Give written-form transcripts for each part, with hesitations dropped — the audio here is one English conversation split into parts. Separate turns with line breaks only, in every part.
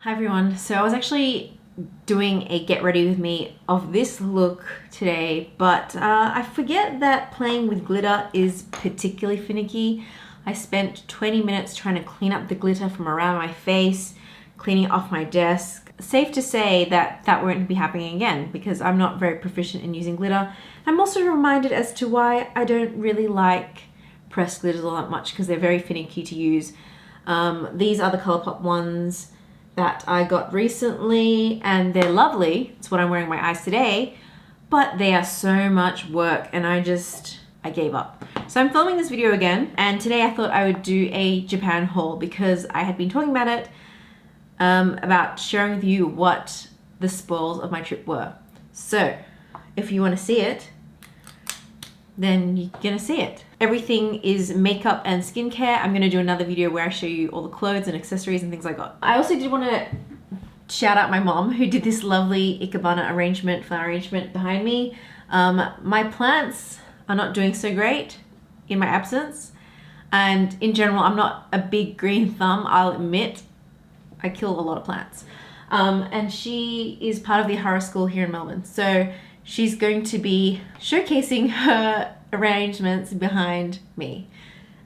Hi everyone. So I was actually doing a get ready with me of this look today, but I forget that playing with glitter is particularly finicky. I spent 20 minutes trying to clean up the glitter from around my face, cleaning it off my desk. Safe to say that that won't be happening again because I'm not very proficient in using glitter. I'm also reminded as to why I don't really like pressed glitters all that much because they're very finicky to use. These are the ColourPop ones that I got recently and they're lovely. It's what I'm wearing on my eyes today, but they are so much work and I gave up. So I'm filming this video again, and today I thought I would do a Japan haul because I had been talking about it, about sharing with you what the spoils of my trip were. So if you want to see it, then you're gonna see it. Everything is makeup and skincare. I'm gonna do another video where I show you all the clothes and accessories and things I got. I also did want to shout out my mom who did this lovely Ikebana arrangement, flower arrangement behind me. My plants are not doing so great in my absence. And in general, I'm not a big green thumb, I'll admit. I kill a lot of plants. And she is part of the Hara School here in Melbourne. So she's going to be showcasing her arrangements behind me.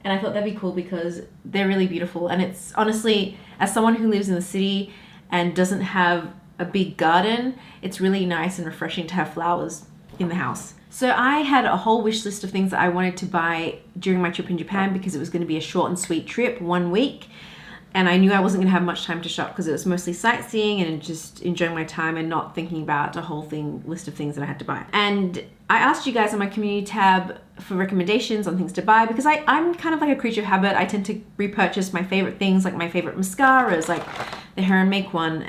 And I thought that'd be cool because they're really beautiful. And it's honestly, as someone who lives in the city and doesn't have a big garden, it's really nice and refreshing to have flowers in the house. So I had a whole wish list of things that I wanted to buy during my trip in Japan because it was going to be a short and sweet trip, 1 week. And I knew I wasn't gonna have much time to shop because it was mostly sightseeing and just enjoying my time and not thinking about a whole list of things that I had to buy. And I asked you guys on my community tab for recommendations on things to buy because I'm kind of like a creature of habit. I tend to repurchase my favorite things, like my favorite mascaras, like the Hair and Make one,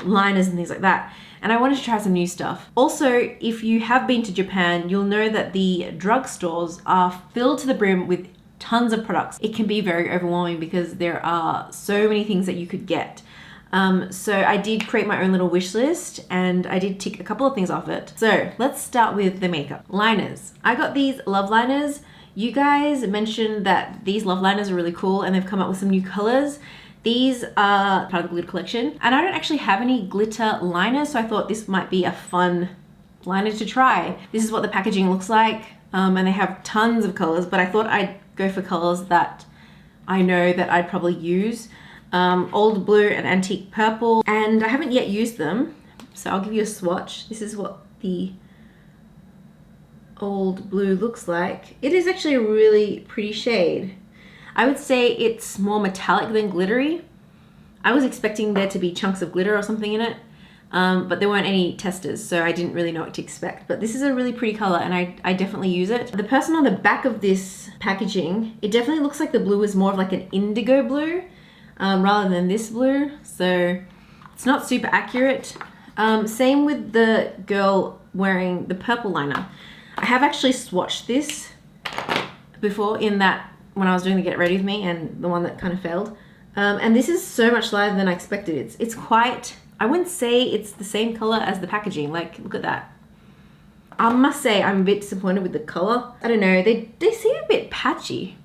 liners and things like that. And I wanted to try some new stuff. Also, if you have been to Japan, you'll know that the drugstores are filled to the brim with tons of products. It can be very overwhelming because there are so many things that you could get. So I did create my own little wish list and I did tick a couple of things off it. So let's start with the makeup. Liners. I got these Love Liners. You guys mentioned that these Love Liners are really cool and they've come up with some new colors. These are part of the glitter collection and I don't actually have any glitter liners, so I thought this might be a fun liner to try. This is what the packaging looks like, and they have tons of colors, but I thought I'd go for colors that I know that I'd probably use. Old Blue and Antique Purple, and I haven't yet used them, so I'll give you a swatch. This is what the Old Blue looks like. It is actually a really pretty shade. I would say it's more metallic than glittery. I was expecting there to be chunks of glitter or something in it, but there weren't any testers, so I didn't really know what to expect. But this is a really pretty color and I definitely use it. The person on the back of this packaging, it definitely looks like the blue is more of like an indigo blue rather than this blue, so it's not super accurate. Same with the girl wearing the purple liner. I have actually swatched this before in that when I was doing the Get Ready With Me and the one that kind of failed. And this is so much lighter than I expected. It's quite, I wouldn't say it's the same color as the packaging. Like, look at that. I must say I'm a bit disappointed with the color. I don't know, they seem a bit patchy.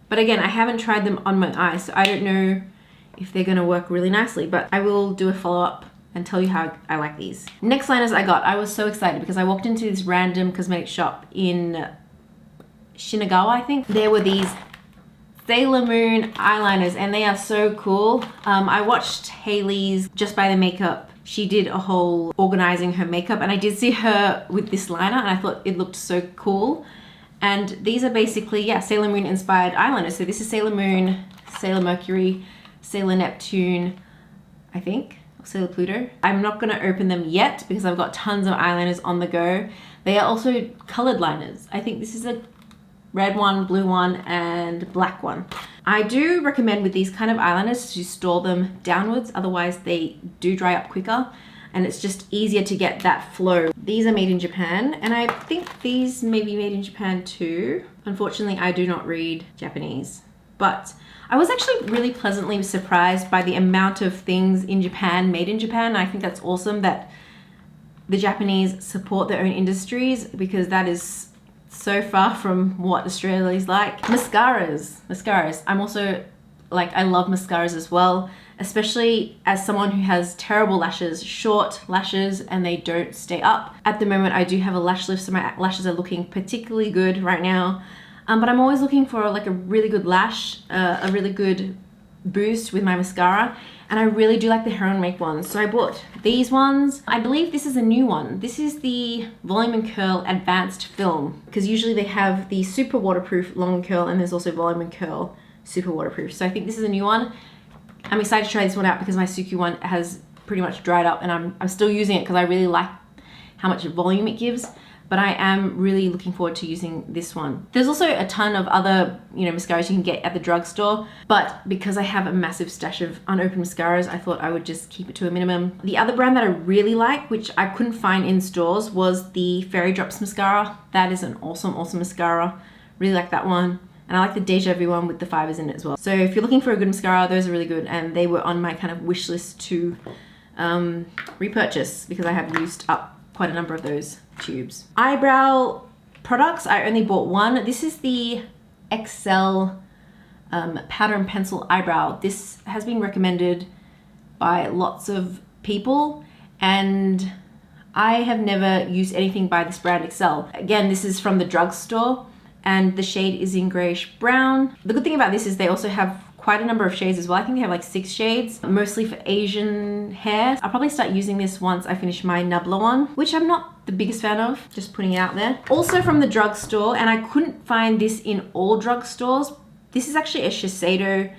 But again, I haven't tried them on my eyes, so I don't know if they're gonna work really nicely, but I will do a follow-up and tell you how I like these. Next liners I got, I was so excited because I walked into this random cosmetic shop in Shinagawa, I think. There were these Sailor Moon eyeliners and they are so cool. I watched Hailey's Just Buy the Makeup. She did a whole organizing her makeup and I did see her with this liner and I thought it looked so cool. And these are basically, yeah, Sailor Moon inspired eyeliners. So this is Sailor Moon, Sailor Mercury, Sailor Neptune, I think, or Sailor Pluto. I'm not gonna open them yet because I've got tons of eyeliners on the go. They are also colored liners. I think this is a red one, blue one, and black one. I do recommend with these kind of eyeliners to store them downwards, otherwise they do dry up quicker and it's just easier to get that flow. These are made in Japan and I think these may be made in Japan too. Unfortunately, I do not read Japanese, but I was actually really pleasantly surprised by the amount of things in Japan made in Japan. I think that's awesome that the Japanese support their own industries because that is so far from what Australia is like. Mascaras. I'm also, like, I love mascaras as well. especially as someone who has terrible lashes, short lashes, and they don't stay up. At the moment, I do have a lash lift, so my lashes are looking particularly good right now. But I'm always looking for like a really good lash, a really good boost with my mascara, and I really do like the Heron Make ones. So I bought these ones. I believe this is a new one. This is the Volume and Curl Advanced Film, because usually they have the super waterproof long curl, and there's also Volume and Curl super waterproof. So I think this is a new one. I'm excited to try this one out because my Suki one has pretty much dried up, and I'm still using it because I really like how much volume it gives. But I am really looking forward to using this one. There's also a ton of other, mascaras you can get at the drugstore, but because I have a massive stash of unopened mascaras, I thought I would just keep it to a minimum. The other brand that I really like, which I couldn't find in stores, was the Fairy Drops mascara. That is an awesome, awesome mascara. Really like that one. And I like the Deja Vu one with the fibers in it as well. So if you're looking for a good mascara, those are really good, and they were on my kind of wish list to repurchase because I have used up quite a number of those tubes. Eyebrow products, I only bought one. This is the XL powder and pencil eyebrow. This has been recommended by lots of people, and I have never used anything by this brand XL. Again, this is from the drugstore, and the shade is in grayish brown. The good thing about this is they also have quite a number of shades as well. I think they have like 6 shades, mostly for Asian hair. I'll probably start using this once I finish my Nubler one, which I'm not the biggest fan of, just putting it out there. Also from the drugstore, and I couldn't find this in all drugstores, this is actually a Shiseido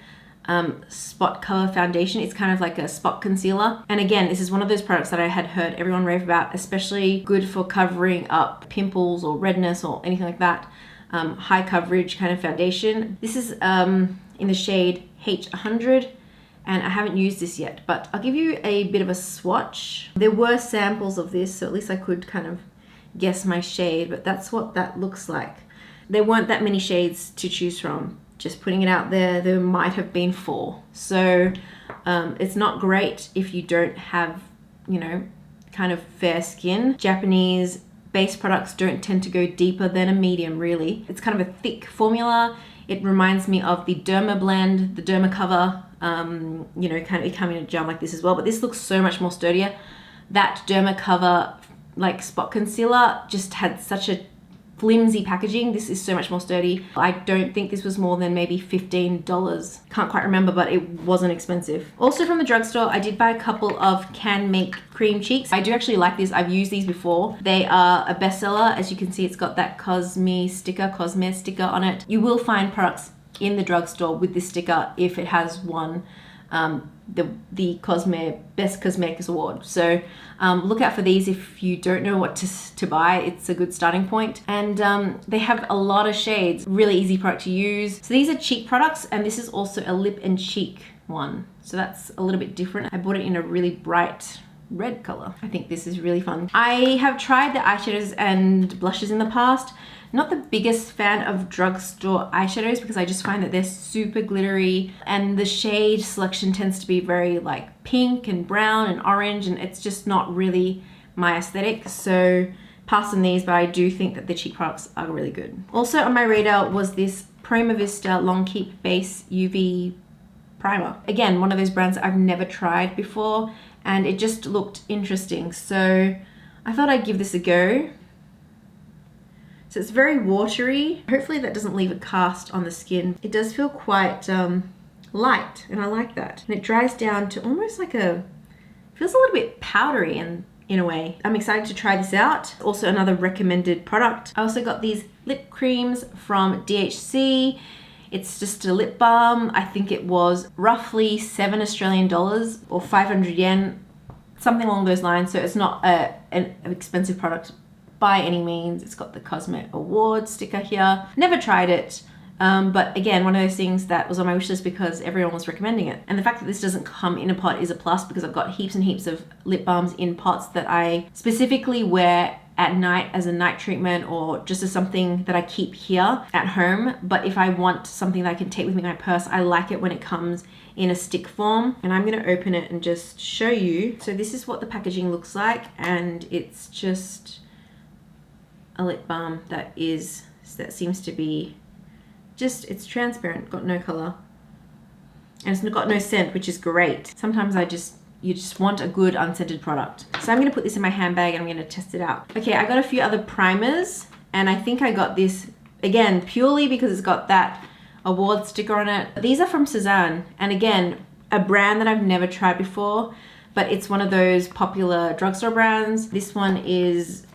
spot color foundation. It's kind of like a spot concealer. And again, this is one of those products that I had heard everyone rave about, especially good for covering up pimples or redness or anything like that. High coverage kind of foundation. This is in the shade H100, and I haven't used this yet, but I'll give you a bit of a swatch. There were samples of this, so at least I could kind of guess my shade, but that's what that looks like. There weren't that many shades to choose from. Just putting it out there, there might have been 4. So it's not great if you don't have, kind of fair skin. Japanese base products don't tend to go deeper than a medium, really. It's kind of a thick formula. It reminds me of the Derma Blend, the Derma Cover, kind of come in a gel like this as well, but this looks so much more sturdier. That Derma Cover, like spot concealer, just had such a flimsy packaging. This is so much more sturdy. I don't think this was more than maybe $15. Can't quite remember, but it wasn't expensive. Also from the drugstore, I did buy a couple of Can Make cream cheeks. I do actually like these. I've used these before. They are a bestseller. As you can see, it's got that Cosme sticker on it. You will find products in the drugstore with this sticker if it has won the Cosme Best Cosmetics Award. So look out for these if you don't know what to buy. It's a good starting point. And they have a lot of shades. Really easy product to use. So these are cheek products, and this is also a lip and cheek one. So that's a little bit different. I bought it in a really bright red color. I think this is really fun. I have tried the eyeshadows and blushes in the past. Not the biggest fan of drugstore eyeshadows because I just find that they're super glittery, and the shade selection tends to be very like pink and brown and orange, and it's just not really my aesthetic. So pass on these, but I do think that the cheek products are really good. Also on my radar was this Prima Vista Long Keep Base UV Primer. Again, one of those brands that I've never tried before, and it just looked interesting. So I thought I'd give this a go. So it's very watery. Hopefully that doesn't leave a cast on the skin. It does feel quite light, and I like that. And it dries down to almost like feels a little bit powdery in a way. I'm excited to try this out. Also another recommended product. I also got these lip creams from DHC. It's just a lip balm. I think it was roughly $7 Australian or 500 yen, something along those lines. So it's not an expensive product by any means. It's got the Cosme Award sticker here. Never tried it, but again, one of those things that was on my wish list because everyone was recommending it. And the fact that this doesn't come in a pot is a plus because I've got heaps and heaps of lip balms in pots that I specifically wear at night as a night treatment or just as something that I keep here at home. But if I want something that I can take with me in my purse, I like it when it comes in a stick form. And I'm gonna open it and just show you. So this is what the packaging looks like, and it's just a lip balm that seems to be just, it's transparent, got no color. And it's got no scent, which is great. Sometimes you just want a good unscented product. So I'm gonna put this in my handbag and I'm gonna test it out. Okay, I got a few other primers, and I think I got this, again, purely because it's got that award sticker on it. These are from Cezanne, and again, a brand that I've never tried before, but it's one of those popular drugstore brands. This one is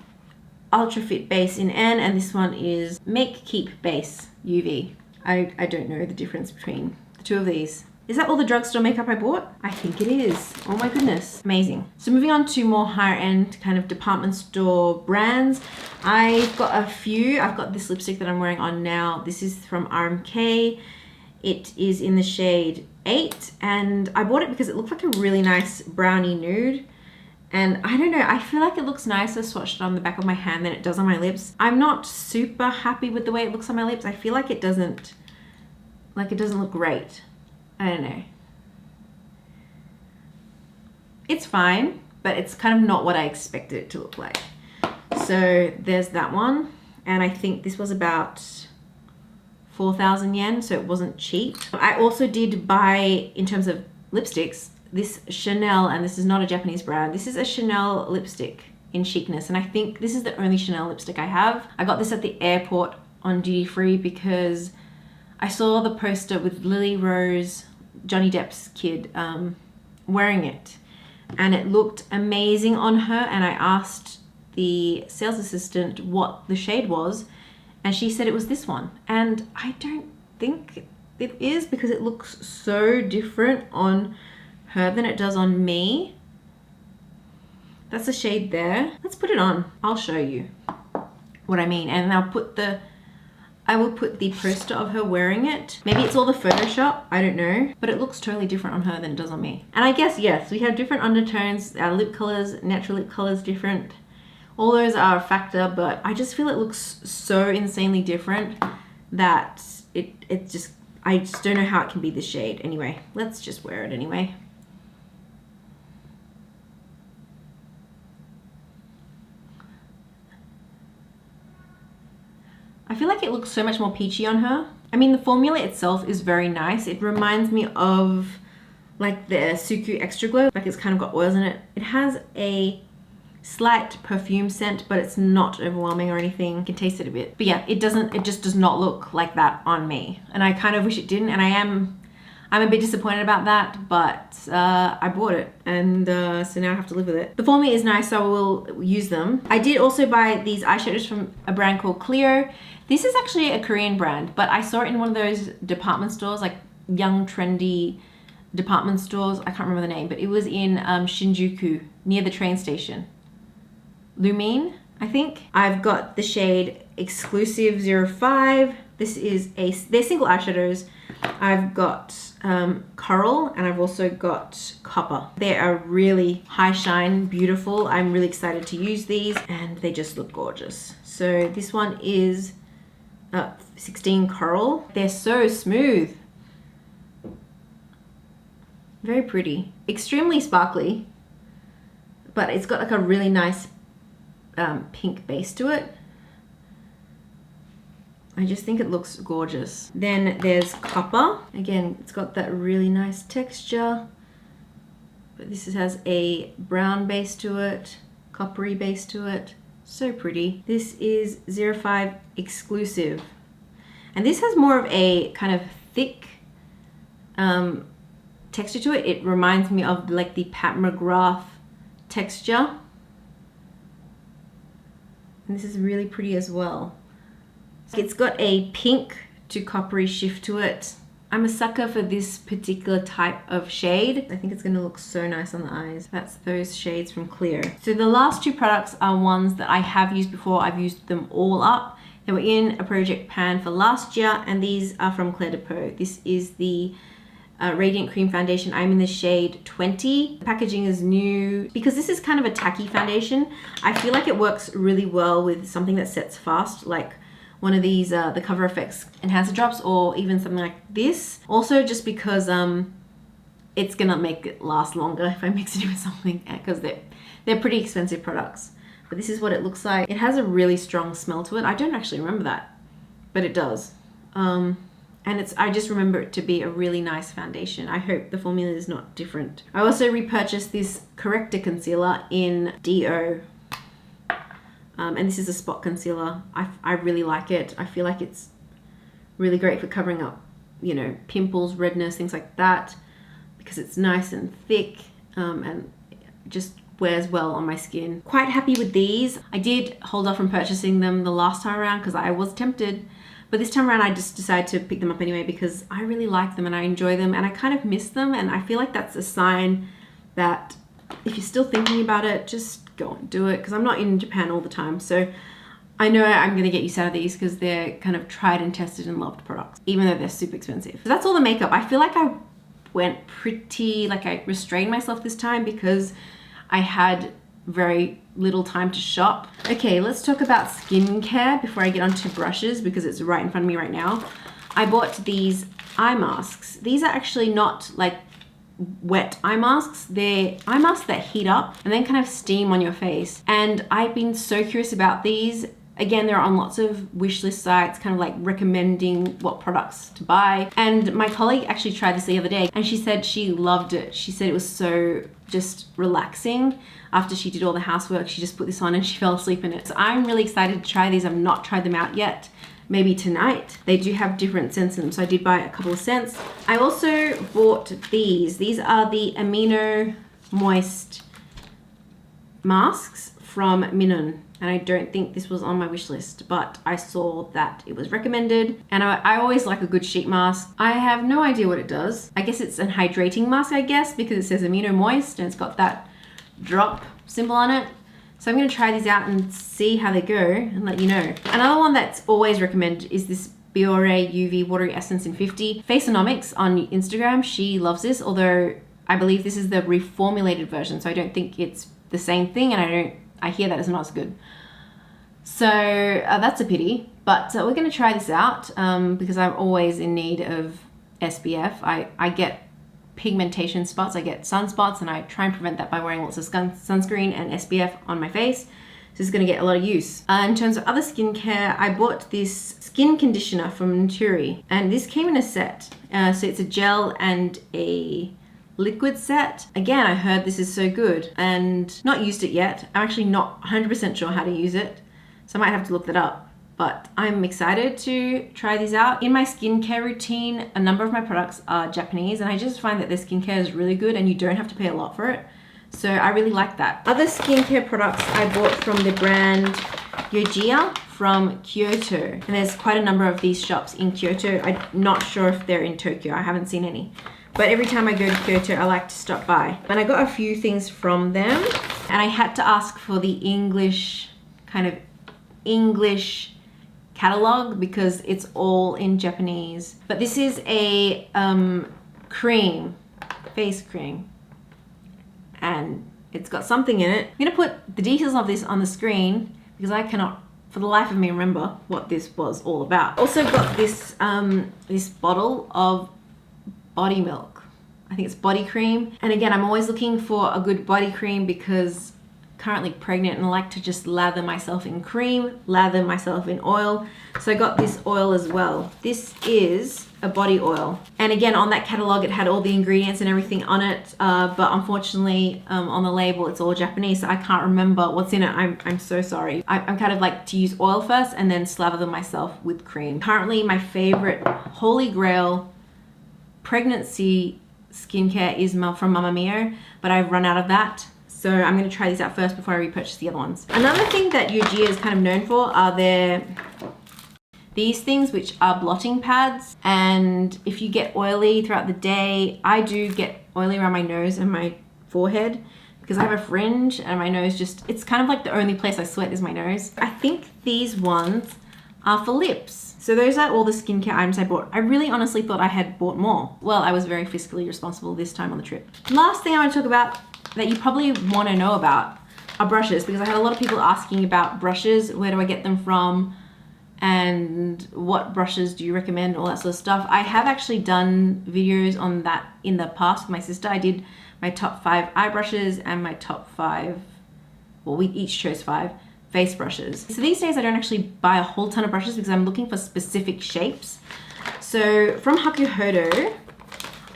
Ultra Fit Base in N, and this one is Make Keep Base UV. I don't know the difference between the two of these. Is that all the drugstore makeup I bought? I think it is. Oh my goodness, amazing. So moving on to more higher end kind of department store brands. I've got a few. I've got this lipstick that I'm wearing on now. This is from RMK. It is in the shade 8, and I bought it because it looked like a really nice brownie nude. And I don't know, I feel like it looks nicer swatched on the back of my hand than it does on my lips. I'm not super happy with the way it looks on my lips. I feel like it doesn't look great. I don't know. It's fine, but it's kind of not what I expected it to look like. So there's that one. And I think this was about 4,000 yen, so it wasn't cheap. I also did buy, in terms of lipsticks, this Chanel, and this is not a Japanese brand. This is a Chanel lipstick in Chicness, and I think this is the only Chanel lipstick I have. I got this at the airport on duty free because I saw the poster with Lily Rose, Johnny Depp's kid, wearing it, and it looked amazing on her, and I asked the sales assistant what the shade was, and she said it was this one, and I don't think it is because it looks so different on her than it does on me. That's the shade there. Let's put it on. I'll show you what I mean, and I will put the poster of her wearing it. Maybe it's all the Photoshop, I don't know, but it looks totally different on her than it does on me. And I guess, yes, we have different undertones, our lip colors, natural lip colors different. All those are a factor, but I just feel it looks so insanely different that I just don't know how it can be this shade. Anyway, let's just wear it anyway. I feel like it looks so much more peachy on her. I mean, the formula itself is very nice. It reminds me of like the Suku Extra Glow, like it's kind of got oils in it. It has a slight perfume scent, but it's not overwhelming or anything. You can taste it a bit. But yeah, it just does not look like that on me. And I kind of wish it didn't, and I'm a bit disappointed about that, but I bought it, and so now I have to live with it. The formula is nice, so I will use them. I did also buy these eyeshadows from a brand called Creer. This is actually a Korean brand, but I saw it in one of those department stores, like young, trendy department stores. I can't remember the name, but it was in Shinjuku, near the train station. Lumine, I think. I've got the shade Exclusive 05. This is they're single eyeshadows. I've got Coral, and I've also got Copper. They are really high shine, beautiful. I'm really excited to use these, and they just look gorgeous. So this one is 16 Coral. They're so smooth. Very pretty. Extremely sparkly, but it's got like a really nice pink base to it. I just think it looks gorgeous. Then there's Copper. Again, it's got that really nice texture, but this has a brown base to it, coppery base to it. So pretty. This is 05 Exclusive. And this has more of a kind of thick texture to it. It reminds me of like the Pat McGrath texture. And this is really pretty as well. It's got a pink to coppery shift to it. I'm a sucker for this particular type of shade. I think it's going to look so nice on the eyes. That's those shades from Creer. So the last two products are ones that I have used before. I've used them all up. They were in a project pan for last year, and these are from Claire de Peau. This is the Radiant Cream Foundation. I'm in the shade 20. The packaging is new. Because this is kind of a tacky foundation, I feel like it works really well with something that sets fast, like one of these, the Cover FX enhancer drops, or even something like this. Also just because it's gonna make it last longer if I mix it with something, because they're pretty expensive products. But this is what it looks like. It has a really strong smell to it. I don't actually remember that, but it does. and I just remember it to be a really nice foundation. I hope the formula is not different. I also repurchased this corrector concealer in DO. And this is a spot concealer. I really like it. I feel like it's really great for covering up, you know, pimples, redness, things like that, because it's nice and thick, and just wears well on my skin. Quite happy with these. I did hold off from purchasing them the last time around because I was tempted, but this time around I just decided to pick them up anyway because I really like them and I enjoy them and I kind of miss them, and I feel like that's a sign that if you're still thinking about it, just go and do it, because I'm not in Japan all the time, so I know I'm going to get use out of these because they're kind of tried and tested and loved products, even though they're super expensive. So that's all the makeup. I feel like I went pretty, like I restrained myself this time because I had very little time to shop. Okay, let's talk about skincare before I get onto brushes because it's right in front of me right now. I bought these eye masks. These are actually not like wet eye masks. They're eye masks that heat up and then kind of steam on your face. And I've been so curious about these. Again, they're on lots of wish list sites, kind of like recommending what products to buy. And my colleague actually tried this the other day and she said she loved it. She said it was so just relaxing. After she did all the housework, she just put this on and she fell asleep in it. So I'm really excited to try these. I've not tried them out yet. Maybe tonight. They do have different scents in them, so I did buy a couple of scents. I also bought these. These are the Amino Moist masks from Minun. And I don't think this was on my wish list, but I saw that it was recommended. And I always like a good sheet mask. I have no idea what it does. I guess it's an hydrating mask, I guess, because it says Amino Moist and it's got that drop symbol on it. So I'm going to try these out and see how they go and let you know. Another one that's always recommended is this Biore UV Watery Essence in 50. Faceonomics on Instagram, she loves this, although I believe this is the reformulated version, so I don't think it's the same thing, and I hear that it's not as good. So that's a pity, but we're going to try this out because I'm always in need of SPF. I get pigmentation spots, I get sunspots, and I try and prevent that by wearing lots of sunscreen and SPF on my face. So this is going to get a lot of use. In terms of other skincare, I bought this skin conditioner from Naturi, and this came in a set. So it's a gel and a liquid set. Again, I heard this is so good and not used it yet. I'm actually not 100% sure how to use it, so I might have to look that up. But I'm excited to try these out. In my skincare routine, a number of my products are Japanese, and I just find that their skincare is really good and you don't have to pay a lot for it. So I really like that. Other skincare products I bought from the brand Yojiya from Kyoto. And there's quite a number of these shops in Kyoto. I'm not sure if they're in Tokyo. I haven't seen any. But every time I go to Kyoto, I like to stop by. And I got a few things from them. And I had to ask for the English catalog because it's all in Japanese. But this is a cream, face cream, and it's got something in it. I'm gonna put the details of this on the screen because I cannot for the life of me remember what this was all about. Also got this this bottle of body milk. I think it's body cream. And again, I'm always looking for a good body cream because currently pregnant and I like to just lather myself in cream, lather myself in oil. So I got this oil as well. This is a body oil. And again, on that catalog, it had all the ingredients and everything on it. But unfortunately, on the label, it's all Japanese. So I can't remember what's in it. I'm so sorry. I'm kind of like to use oil first and then slather them myself with cream. Currently, my favorite holy grail pregnancy skincare is from Mamma Mia, but I've run out of that. So I'm going to try these out first before I repurchase the other ones. Another thing that Yojiya is kind of known for are these things, which are blotting pads. And if you get oily throughout the day, I do get oily around my nose and my forehead because I have a fringe and my nose it's kind of like the only place I sweat is my nose. I think these ones are for lips. So those are all the skincare items I bought. I really honestly thought I had bought more. Well, I was very fiscally responsible this time on the trip. Last thing I want to talk about that you probably want to know about are brushes, because I had a lot of people asking about brushes. Where do I get them from? And what brushes do you recommend? All that sort of stuff. I have actually done videos on that in the past with my sister. I did my top 5 eye brushes and my top 5, well, we each chose 5 face brushes. So these days I don't actually buy a whole ton of brushes because I'm looking for specific shapes. So from Hakuhodo,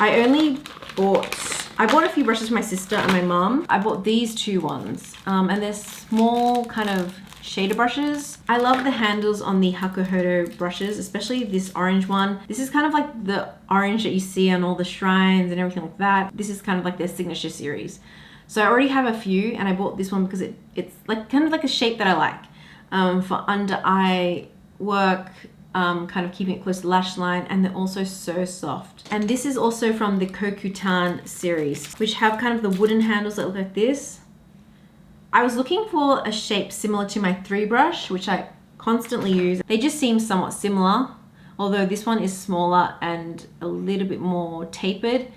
I bought a few brushes for my sister and my mom. I bought these two ones, and they're small kind of shader brushes. I love the handles on the Hakuhodo brushes, especially this orange one. This is kind of like the orange that you see on all the shrines and everything like that. This is kind of like their signature series. So I already have a few, and I bought this one because it's like kind of like a shape that I like for under eye work, kind of keeping it close to the lash line, and they're also so soft. And this is also from the Kokutan series, which have kind of the wooden handles that look like this. I was looking for a shape similar to my 3 brush, which I constantly use. They just seem somewhat similar, although this one is smaller and a little bit more tapered.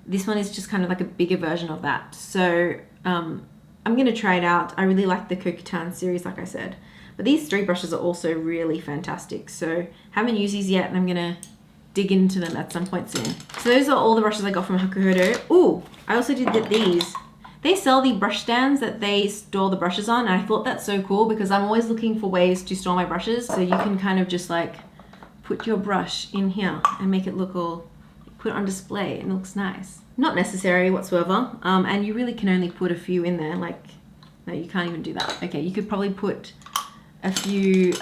This one is just kind of like a bigger version of that. So I'm gonna try it out. I really like the Kokutan series, like I said. But these 3 brushes are also really fantastic. So haven't used these yet, and I'm gonna dig into them at some point soon. So those are all the brushes I got from Hakuhodo. Ooh, I also did get these. They sell the brush stands that they store the brushes on, and I thought that's so cool because I'm always looking for ways to store my brushes. So you can kind of just like put your brush in here and make it look all, put it on display, and it looks nice. Not necessary whatsoever, and you really can only put a few in there. Like, no, you can't even do that. Okay, you could probably put a few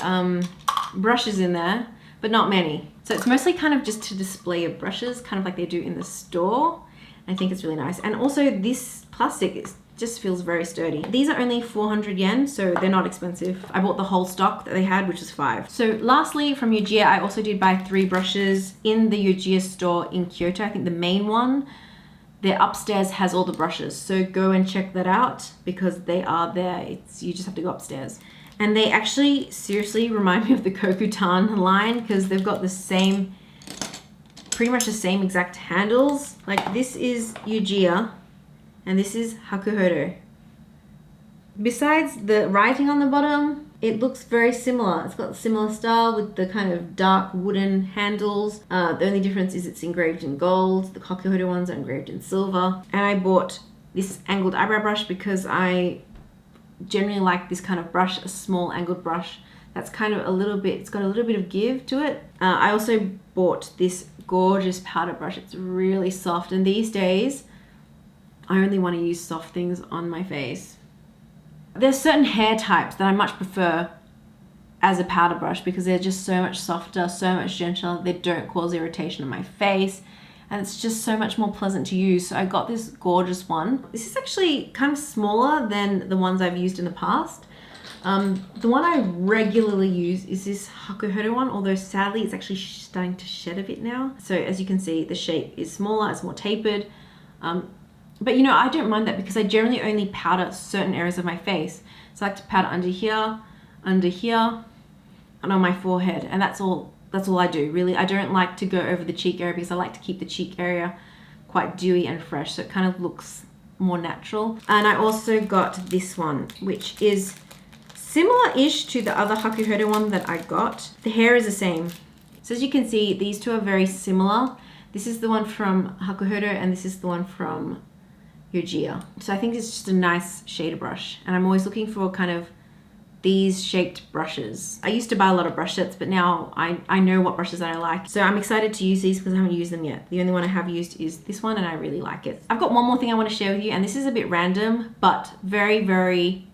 brushes in there, but not many. So it's mostly kind of just to display your brushes, kind of like they do in the store. I think it's really nice. And also this plastic just feels very sturdy. These are only 400 yen, so they're not expensive. I bought the whole stock that they had, which is 5. So lastly, from Ujiya, I also did buy 3 brushes in the Ujiya store in Kyoto. I think the main one, their upstairs has all the brushes. So go and check that out because they are there. You just have to go upstairs. And they actually seriously remind me of the Kokutan line because they've got the same, pretty much the same exact handles. Like this is Ujiya and this is Hakuhodo. Besides the writing on the bottom, it looks very similar. It's got a similar style with the kind of dark wooden handles. The only difference is it's engraved in gold. The Hakuhodo ones are engraved in silver. And I bought this angled eyebrow brush because I generally like this kind of brush, a small angled brush that's kind of a little bit, it's got a little bit of give to it. I also bought this gorgeous powder brush. It's really soft, and these days I only want to use soft things on my face. There's certain hair types that I much prefer as a powder brush because they're just so much softer, so much gentler. They don't cause irritation on my face, and it's just so much more pleasant to use. So I got this gorgeous one. This is actually kind of smaller than the ones I've used in the past. The one I regularly use is this Hakuhodo one, although sadly it's actually starting to shed a bit now. So as you can see, the shape is smaller, it's more tapered. But you know, I don't mind that because I generally only powder certain areas of my face. So I like to powder under here, and on my forehead, and that's all I do really. I don't like to go over the cheek area because I like to keep the cheek area quite dewy and fresh, so it kind of looks more natural. And I also got this one, which is similar-ish to the other Hakuhodo one that I got. The hair is the same. So as you can see, these two are very similar. This is the one from Hakuhodo and this is the one from Ujiya. So I think it's just a nice shader brush, and I'm always looking for kind of these shaped brushes. I used to buy a lot of brush sets, but now I know what brushes that I like. So I'm excited to use these because I haven't used them yet. The only one I have used is this one, and I really like it. I've got one more thing I want to share with you, and this is a bit random, but very, very,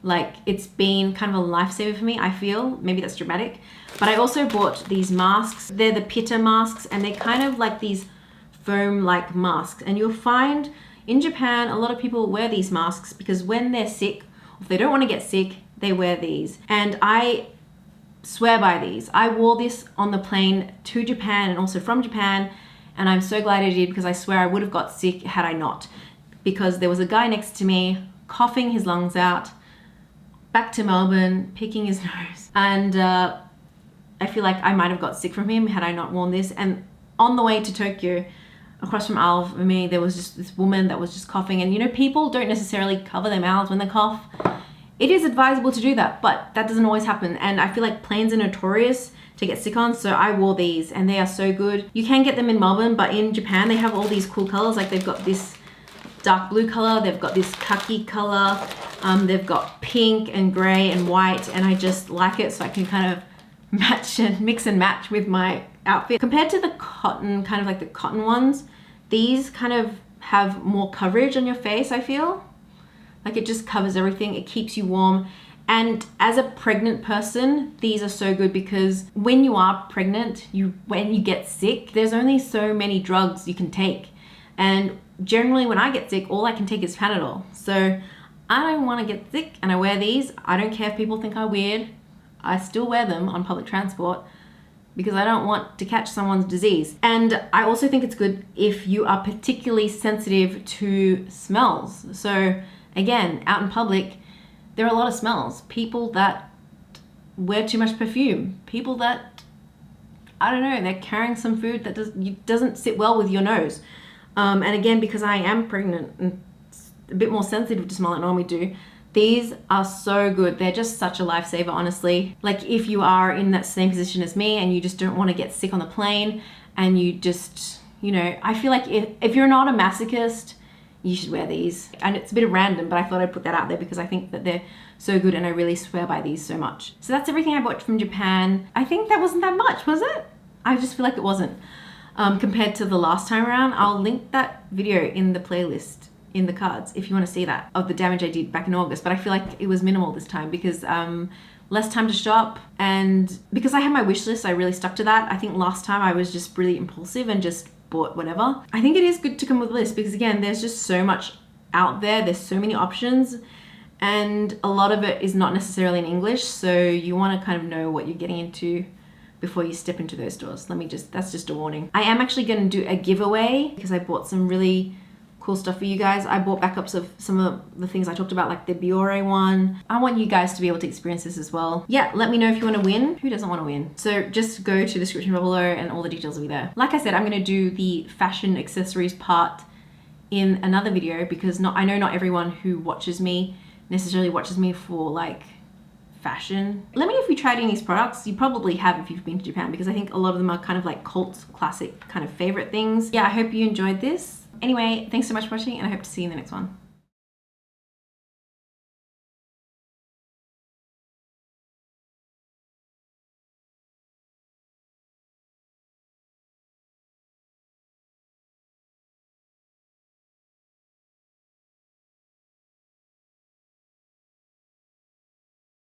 like, it's been kind of a lifesaver for me, I feel. Maybe that's dramatic. But I also bought these masks. They're the Pitta masks, and they're kind of like these foam-like masks. And you'll find in Japan, a lot of people wear these masks because when they're sick, or if they don't want to get sick, they wear these. And I swear by these. I wore this on the plane to Japan and also from Japan, and I'm so glad I did because I swear I would have got sick had I not. Because there was a guy next to me coughing his lungs out, back to Melbourne, picking his nose. And I feel like I might have got sick from him had I not worn this. And on the way to Tokyo, across from aisle for me, there was just this woman that was just coughing. And you know, people don't necessarily cover their mouths when they cough. It is advisable to do that, but that doesn't always happen. And I feel like planes are notorious to get sick on, so I wore these and they are so good. You can get them in Melbourne, but in Japan, they have all these cool colors. Like they've got this dark blue color, they've got this khaki color, they've got pink and gray and white, and I just like it so I can kind of match and mix and match with my outfit. Compared to the cotton, kind of like the cotton ones, these kind of have more coverage on your face, I feel. Like it just covers everything. It keeps you warm. And as a pregnant person, these are so good because when you are pregnant, when you get sick, there's only so many drugs you can take. And generally when I get sick, all I can take is Panadol. So I don't want to get sick and I wear these. I don't care if people think I'm weird. I still wear them on public transport because I don't want to catch someone's disease. And I also think it's good if you are particularly sensitive to smells. So again, out in public, there are a lot of smells. People that wear too much perfume. People that, I don't know, they're carrying some food that doesn't sit well with your nose. And again, because I am pregnant and a bit more sensitive to smell than I normally do, these are so good. They're just such a lifesaver, honestly. Like if you are in that same position as me and you just don't want to get sick on the plane and you just, you know, I feel like if you're not a masochist, you should wear these. And it's a bit random, but I thought I'd put that out there because I think that they're so good and I really swear by these so much. So that's everything I bought from Japan. I think that wasn't that much, was it? I just feel like it wasn't. Compared to the last time around, I'll link that video in the playlist in the cards if you want to see that, of the damage I did back in August. But I feel like it was minimal this time because less time to shop, and because I had my wish list, I really stuck to that. I think last time I was just really impulsive and just bought whatever. I think it is good to come with a list because again, there's just so much out there. There's so many options and a lot of it is not necessarily in English. So you want to kind of know what you're getting into before you step into those stores. That's just a warning. I am actually going to do a giveaway because I bought some really cool stuff for you guys. I bought backups of some of the things I talked about, like the Biore one. I want you guys to be able to experience this as well. Yeah, let me know if you want to win. Who doesn't want to win? So just go to the description below and all the details will be there. Like I said, I'm going to do the fashion accessories part in another video because I know not everyone who watches me necessarily watches me for like fashion. Let me know if you tried any of these products. You probably have if you've been to Japan because I think a lot of them are kind of like cult classic kind of favorite things. Yeah, I hope you enjoyed this. Anyway, thanks so much for watching and I hope to see you in the next one.